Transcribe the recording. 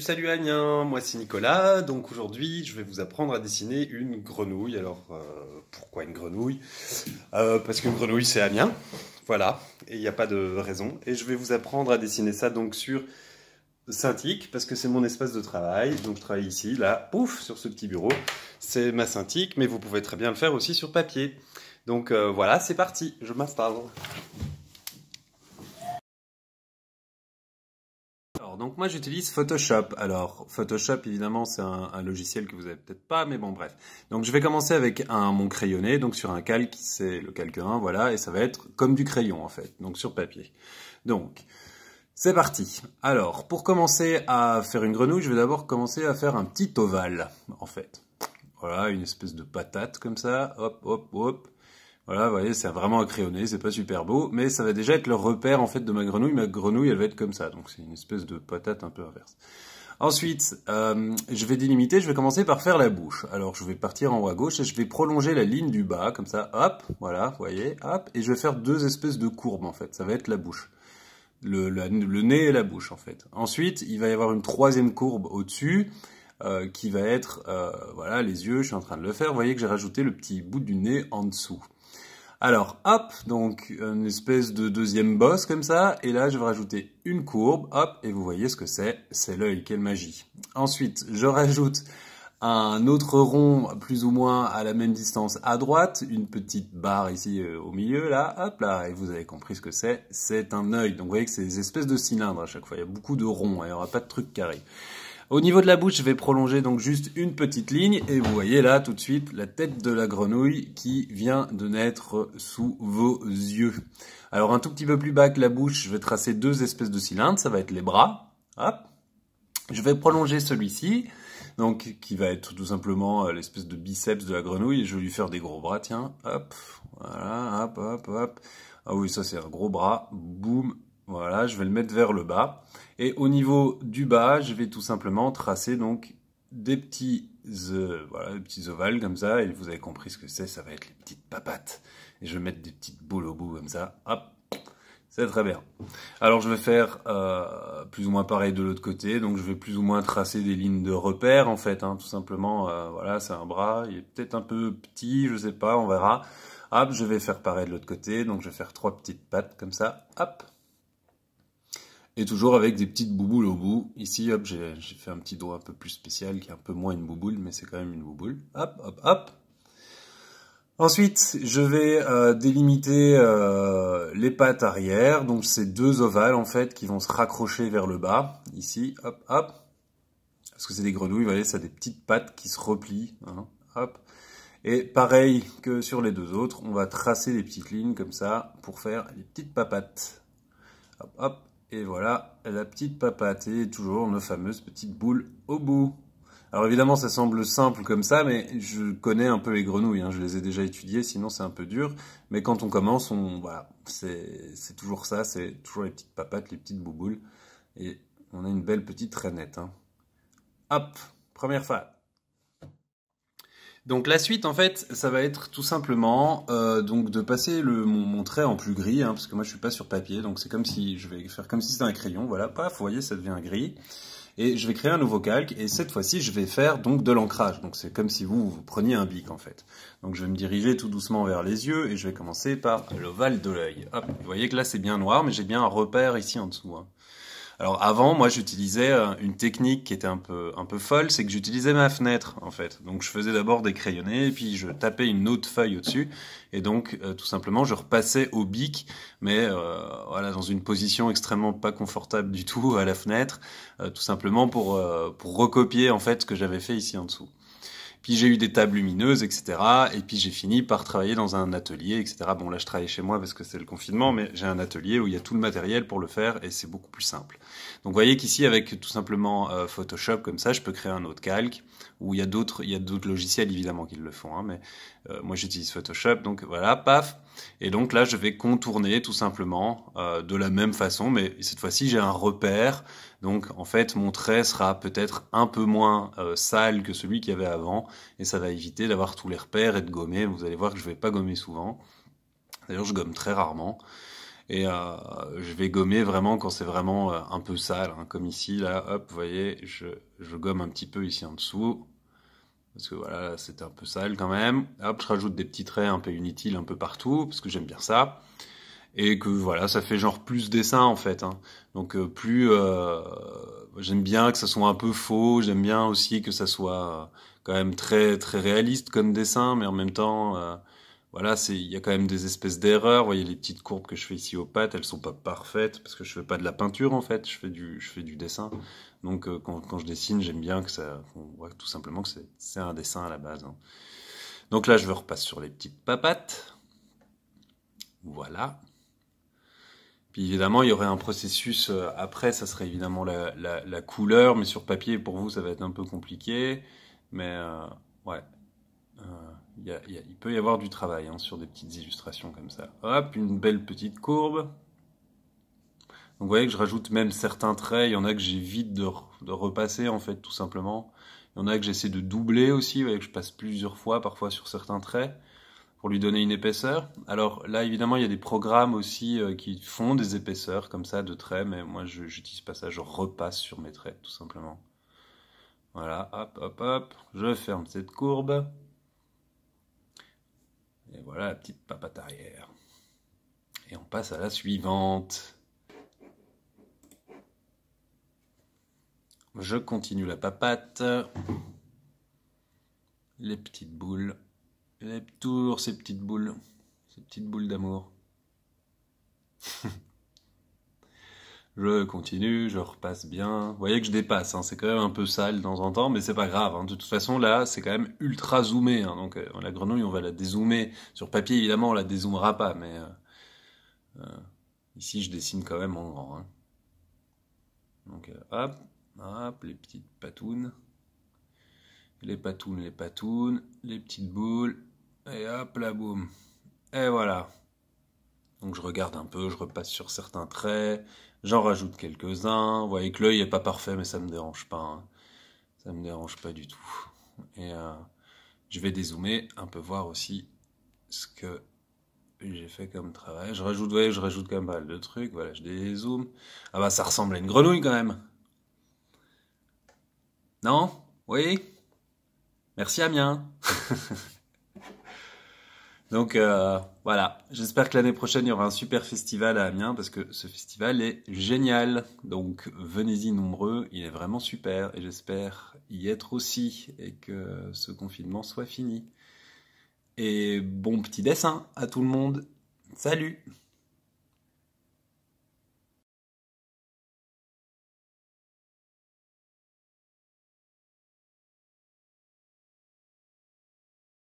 Salut Agnien, moi c'est Nicolas, donc aujourd'hui je vais vous apprendre à dessiner une grenouille. Alors pourquoi une grenouille? Parce qu'une grenouille c'est Amiens, voilà, et il n'y a pas de raison. Et je vais vous apprendre à dessiner ça donc sur Cintiq, parce que c'est mon espace de travail, donc je travaille ici, là, pouf, sur ce petit bureau. C'est ma Cintiq, mais vous pouvez très bien le faire aussi sur papier. Donc voilà, c'est parti, je m'installe. Alors, donc moi j'utilise Photoshop. Alors Photoshop évidemment c'est un logiciel que vous avez peut-être pas, mais bon bref. Donc je vais commencer avec mon crayonné, donc sur un calque, c'est le calque 1, voilà, et ça va être comme du crayon en fait, donc sur papier. Donc c'est parti. Alors pour commencer à faire une grenouille, je vais d'abord commencer à faire un petit ovale en fait. Voilà, une espèce de patate comme ça, hop hop hop. Voilà, vous voyez, c'est vraiment un crayonné, c'est pas super beau, mais ça va déjà être le repère en fait de ma grenouille. Ma grenouille, elle va être comme ça, donc c'est une espèce de patate un peu inverse. Ensuite, je vais délimiter, je vais commencer par faire la bouche. Alors, je vais partir en haut à gauche et je vais prolonger la ligne du bas, comme ça, hop, voilà, vous voyez, hop, et je vais faire deux espèces de courbes en fait, ça va être la bouche. Le nez et la bouche en fait. Ensuite, il va y avoir une troisième courbe au-dessus, qui va être, voilà, les yeux, je suis en train de le faire, vous voyez que j'ai rajouté le petit bout du nez en dessous. Alors, hop, donc une espèce de deuxième bosse comme ça, et là je vais rajouter une courbe, hop, et vous voyez ce que c'est l'œil, quelle magie. Ensuite, je rajoute un autre rond plus ou moins à la même distance à droite, une petite barre ici au milieu, là, hop là, et vous avez compris ce que c'est un œil. Donc vous voyez que c'est des espèces de cylindres à chaque fois, il y a beaucoup de ronds, hein, il n'y aura pas de trucs carrés. Au niveau de la bouche, je vais prolonger donc juste une petite ligne et vous voyez là tout de suite la tête de la grenouille qui vient de naître sous vos yeux. Alors un tout petit peu plus bas que la bouche, je vais tracer deux espèces de cylindres, ça va être les bras. Hop. Je vais prolonger celui-ci, donc qui va être tout simplement l'espèce de biceps de la grenouille et je vais lui faire des gros bras, tiens. Hop. Voilà, hop, hop, hop. Ah oui, ça c'est un gros bras. Boum. Voilà, je vais le mettre vers le bas. Et au niveau du bas, je vais tout simplement tracer donc des petits, voilà, des petits ovales comme ça. Et vous avez compris ce que c'est, ça va être les petites papates. Et je vais mettre des petites boules au bout comme ça. Hop, c'est très bien. Alors je vais faire plus ou moins pareil de l'autre côté. Donc je vais plus ou moins tracer des lignes de repère en fait, hein, tout simplement. Voilà, c'est un bras. Il est peut-être un peu petit, je sais pas, on verra. Hop, je vais faire pareil de l'autre côté. Donc je vais faire trois petites pattes comme ça. Hop. Et toujours avec des petites bouboules au bout. Ici, hop, j'ai fait un petit doigt un peu plus spécial qui est un peu moins une bouboule, mais c'est quand même une bouboule. Hop, hop, hop. Ensuite, je vais délimiter les pattes arrière. Donc, c'est deux ovales, en fait, qui vont se raccrocher vers le bas. Ici, hop, hop. Parce que c'est des grenouilles, vous voyez, ça a des petites pattes qui se replient. Hein, hop. Et pareil que sur les deux autres, on va tracer des petites lignes comme ça pour faire les petites papates. Hop, hop. Et voilà, la petite papate et toujours nos fameuses petites boules au bout. Alors évidemment, ça semble simple comme ça, mais je connais un peu les grenouilles, hein, je les ai déjà étudiées, sinon c'est un peu dur. Mais quand on commence, voilà, c'est toujours ça, c'est toujours les petites papates, les petites bouboules. Et on a une belle petite traînette. Hein. Hop, première phase. Donc la suite en fait, ça va être tout simplement donc de passer mon trait en plus gris, hein, parce que moi je suis pas sur papier, donc c'est comme si je vais faire comme si c'était un crayon, voilà, paf, vous voyez, ça devient gris. Et je vais créer un nouveau calque, et cette fois-ci je vais faire donc de l'ancrage. Donc c'est comme si vous preniez un bic en fait. Donc je vais me diriger tout doucement vers les yeux, et je vais commencer par l'ovale de l'œil. Hop, vous voyez que là c'est bien noir, mais j'ai bien un repère ici en dessous. Hein. Alors avant, moi j'utilisais une technique qui était un peu folle, c'est que j'utilisais ma fenêtre en fait. Donc je faisais d'abord des crayonnés, puis je tapais une autre feuille au-dessus, et donc tout simplement je repassais au bic, mais voilà dans une position extrêmement pas confortable du tout à la fenêtre, tout simplement pour recopier en fait ce que j'avais fait ici en dessous. Puis j'ai eu des tables lumineuses, etc. Et puis j'ai fini par travailler dans un atelier, etc. Bon là je travaille chez moi parce que c'est le confinement, mais j'ai un atelier où il y a tout le matériel pour le faire et c'est beaucoup plus simple. Donc vous voyez qu'ici avec tout simplement Photoshop comme ça, je peux créer un autre calque, où il y a d'autres logiciels évidemment qui le font, hein, mais moi j'utilise Photoshop, donc voilà, paf. Et donc là je vais contourner tout simplement de la même façon, mais cette fois-ci j'ai un repère. Donc en fait mon trait sera peut-être un peu moins sale que celui qu'il y avait avant, et ça va éviter d'avoir tous les repères et de gommer. Vous allez voir que je vais pas gommer souvent. D'ailleurs je gomme très rarement. Et je vais gommer vraiment quand c'est vraiment un peu sale, hein, comme ici, là, hop, vous voyez, je gomme un petit peu ici en dessous, parce que voilà, là, c'était un peu sale quand même. Hop, je rajoute des petits traits un peu inutiles un peu partout, parce que j'aime bien ça. Et que voilà, ça fait genre plus dessin en fait, hein. Donc plus j'aime bien que ça soit un peu faux, j'aime bien aussi que ça soit quand même très très réaliste comme dessin, mais en même temps voilà, il y a quand même des espèces d'erreurs. Vous voyez les petites courbes que je fais ici aux pattes, elles sont pas parfaites parce que je fais pas de la peinture en fait, je fais du dessin. Donc quand je dessine, j'aime bien que qu'on voit tout simplement que c'est un dessin à la base, hein. Donc là, je repasse sur les petites papates. Voilà. Puis évidemment, il y aurait un processus après, ça serait évidemment la couleur, mais sur papier, pour vous, ça va être un peu compliqué. Mais ouais, il peut y avoir du travail hein, sur des petites illustrations comme ça. Hop, une belle petite courbe. Donc vous voyez que je rajoute même certains traits, il y en a que j'évite de repasser en fait, tout simplement. Il y en a que j'essaie de doubler aussi, vous voyez que je passe plusieurs fois parfois sur certains traits, pour lui donner une épaisseur. Alors là, évidemment, il y a des programmes aussi qui font des épaisseurs comme ça de traits, mais moi, je n'utilise pas ça, je repasse sur mes traits, tout simplement. Voilà, hop, hop, hop, je ferme cette courbe. Et voilà la petite papate arrière. Et on passe à la suivante. Je continue la papate. Les petites boules. Toujours ces petites boules d'amour. Je continue, je repasse bien. Vous voyez que je dépasse, hein, c'est quand même un peu sale de temps en temps, mais c'est pas grave, hein. De toute façon, là, c'est quand même ultra zoomé, hein. Donc la grenouille, on va la dézoomer. Sur papier, évidemment, on la dézoomera pas, mais ici, je dessine quand même en grand, hein. Donc hop, hop, les petites patounes. Les patounes, les petites boules. Et hop, la boum. Et voilà. Donc je regarde un peu, je repasse sur certains traits, j'en rajoute quelques-uns. Vous voyez que l'œil est pas parfait, mais ça me dérange pas, hein. Ça me dérange pas du tout. Et je vais dézoomer, un peu voir aussi ce que j'ai fait comme travail. Vous voyez, je rajoute quand même pas mal de trucs. Voilà, je dézoome. Ah bah ça ressemble à une grenouille quand même. Non? Oui? Merci Amiens. Donc voilà, j'espère que l'année prochaine il y aura un super festival à Amiens parce que ce festival est génial. Donc venez-y nombreux, il est vraiment super et j'espère y être aussi et que ce confinement soit fini. Et bon petit dessin à tout le monde. Salut!